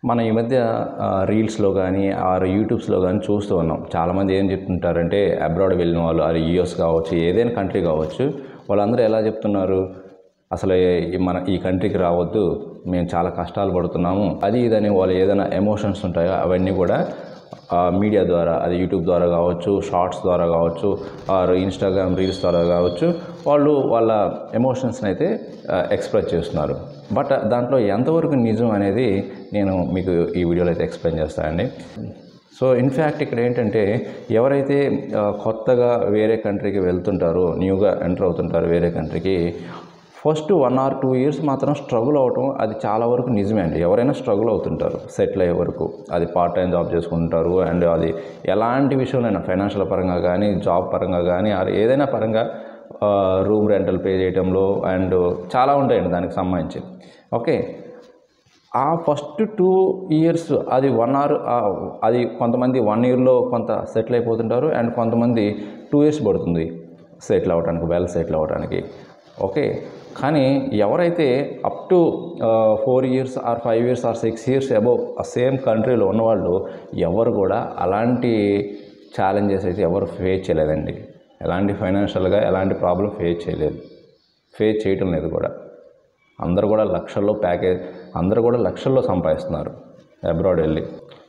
మనం ఈ మధ్య రీల్స్లో కానీ ఆర్ యూట్యూబ్స్లో కానీ చూస్తూ ఉన్నాం. చాలామంది ఏం చెప్తుంటారంటే అబ్రాడ్ వెళ్ళిన వాళ్ళు, అది యూఎస్ కావచ్చు, ఏదైనా కంట్రీ కావచ్చు, వాళ్ళందరూ ఎలా చెప్తున్నారు, అసలు మన ఈ కంట్రీకి రావద్దు, మేము చాలా కష్టాలు పడుతున్నాము, అది ఇదని వాళ్ళు ఏదైనా ఎమోషన్స్ ఉంటాయో అవన్నీ కూడా మీడియా ద్వారా, అది యూట్యూబ్ ద్వారా కావచ్చు, షార్ట్స్ ద్వారా కావచ్చు, ఆర్ ఇన్స్టాగ్రామ్ రీల్స్ ద్వారా కావచ్చు, వాళ్ళు వాళ్ళ ఎమోషన్స్ని అయితే ఎక్స్ప్రెస్ చేస్తున్నారు. బట్ దాంట్లో ఎంతవరకు నిజం అనేది నేను మీకు ఈ వీడియోలో అయితే ఎక్స్ప్లెయిన్ చేస్తానండి. సో ఇన్ఫ్యాక్ట్ ఇక్కడ ఏంటంటే, ఎవరైతే కొత్తగా వేరే కంట్రీకి వెళ్తుంటారో, న్యూగా ఎంటర్ అవుతుంటారో వేరే కంట్రీకి, ఫస్ట్ 1 or 2 years మాత్రం స్ట్రగుల్ అవటం అది చాలా వరకు నిజమే అండి. ఎవరైనా స్ట్రగుల్ అవుతుంటారు సెటిల్ అయ్యే వరకు. అది పార్ట్ టైం జాబ్ చేసుకుంటారు, అండ్ అది ఎలాంటి విషయంలో ఫైనాన్షియల్ పరంగా కానీ, జాబ్ పరంగా కానీ, ఏదైనా పరంగా రూమ్ రెంటల్ పే చేయడంలో అండ్ చాలా ఉంటాయండి దానికి సంబంధించి. ఓకే, ఆ ఫస్ట్ 2 years అది 1 hour, అది కొంతమంది 1 yearలో కొంత సెటిల్ అయిపోతుంటారు, అండ్ కొంతమంది 2 years పడుతుంది సెటిల్ అవ్వడానికి, వెల్ సెటిల్ అవ్వడానికి. ఓకే, కానీ ఎవరైతే up to 4 years or 5 years or 6 years above ఆ సేమ్ కంట్రీలో ఉన్నవాళ్ళు ఎవరు కూడా అలాంటి ఛాలెంజెస్ అయితే ఎవరు ఫేస్ చేయలేదండి. ఎలాంటి ఫైనాన్షియల్గా ఎలాంటి ప్రాబ్లం ఫేస్ చేయటం లేదు కూడా. అందరూ కూడా లక్షల్లో సంపాదిస్తున్నారు అబ్రాడ్ వెళ్ళి.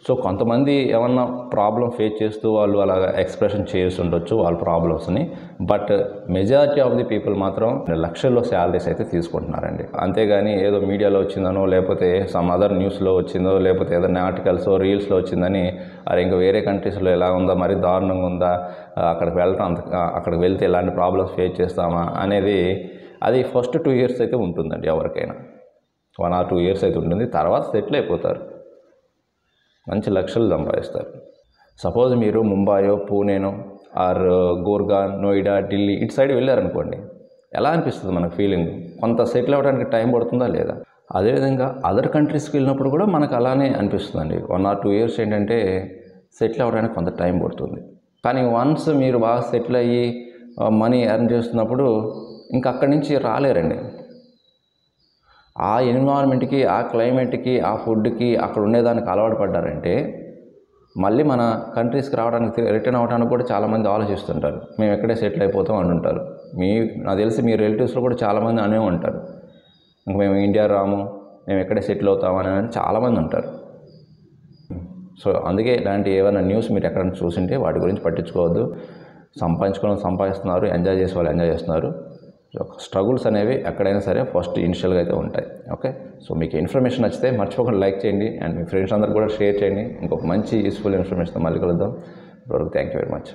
సో కొంతమంది ఏమన్నా ప్రాబ్లం ఫేస్ చేస్తూ వాళ్ళు అలాగా ఎక్స్ప్రెషన్ చేసి ఉండొచ్చు వాళ్ళ ప్రాబ్లమ్స్ని, but majority of the people మాత్రం లక్షల్లో శాలరీస్ అయితే తీసుకుంటున్నారండి. అంతేగాని ఏదో మీడియాలో వచ్చిందనో, లేకపోతే సమ్ అదర్ న్యూస్లో వచ్చిందో, లేకపోతే ఏదైనా ఆర్టికల్స్ రీల్స్లో వచ్చిందని, అది ఇంకా వేరే కంట్రీస్లో ఎలా ఉందా, మరీ దారుణంగా ఉందా, అక్కడికి వెళ్తే ఎలాంటి ప్రాబ్లమ్స్ ఫేస్ చేస్తామా అనేది, అది ఫస్ట్ 2 years అయితే ఉంటుందండి. ఎవరికైనా 1 or 2 years అయితే ఉంటుంది. తర్వాత సెటిల్ అయిపోతారు, మంచి లక్షలు సంపాదిస్తారు. సపోజ్ మీరు ముంబాయో, పూణేనో, ఆర్ గోర్గాన్, నోయిడా, ఢిల్లీ ఇటు సైడ్ వెళ్ళారనుకోండి, ఎలా అనిపిస్తుంది మనకు ఫీలింగ్? కొంత సెటిల్ అవ్వడానికి టైం పడుతుందా లేదా? అదేవిధంగా అదర్ కంట్రీస్కి వెళ్ళినప్పుడు కూడా మనకు అలానే అనిపిస్తుందండి. 1 or 2 years ఏంటంటే సెటిల్ అవ్వడానికి కొంత టైం పడుతుంది. కానీ వన్స్ మీరు బాగా సెటిల్ అయ్యి మనీ ఎర్న్ చేస్తున్నప్పుడు ఇంకా అక్కడి నుంచి రాలేరండి. ఆ ఎన్విరాన్మెంట్కి, ఆ క్లైమేట్కి, ఆ ఫుడ్కి, అక్కడ ఉండేదానికి అలవాటు పడ్డారంటే మళ్ళీ మన కంట్రీస్కి రావడానికి, రిటర్న్ అవ్వడానికి కూడా చాలామంది ఆలోచిస్తుంటారు. మేము ఎక్కడే సెటిల్ అయిపోతాం అంటుంటారు. నాకు తెలిసి మీ రిలేటివ్స్లో కూడా చాలామంది అనే ఉంటారు, ఇంక మేము ఇండియా రాము, మేము ఎక్కడే సెటిల్ అవుతామని చాలామంది ఉంటారు. సో అందుకే ఇలాంటి ఏమైనా న్యూస్ మీరు ఎక్కడైనా చూసింటే వాటి గురించి పట్టించుకోవద్దు. సంపాదిస్తున్నారు, ఎంజాయ్ చేసే వాళ్ళు ఎంజాయ్ చేస్తున్నారు. స్ట్రగుల్స్ అనేవి ఎక్కడైనా సరే ఫస్ట్ ఇనిషియల్గా అయితే ఉంటాయి. ఓకే, సో మీకు ఇన్ఫర్మేషన్ నచ్చితే మర్చిపోకుండా లైక్ చేయండి, అండ్ మీ ఫ్రెండ్స్ అందరూ కూడా షేర్ చేయండి. ఇంకొక మంచి యూస్ఫుల్ ఇన్ఫర్మేషన్తో మళ్ళీ కలుద్దాం. Thank you very much.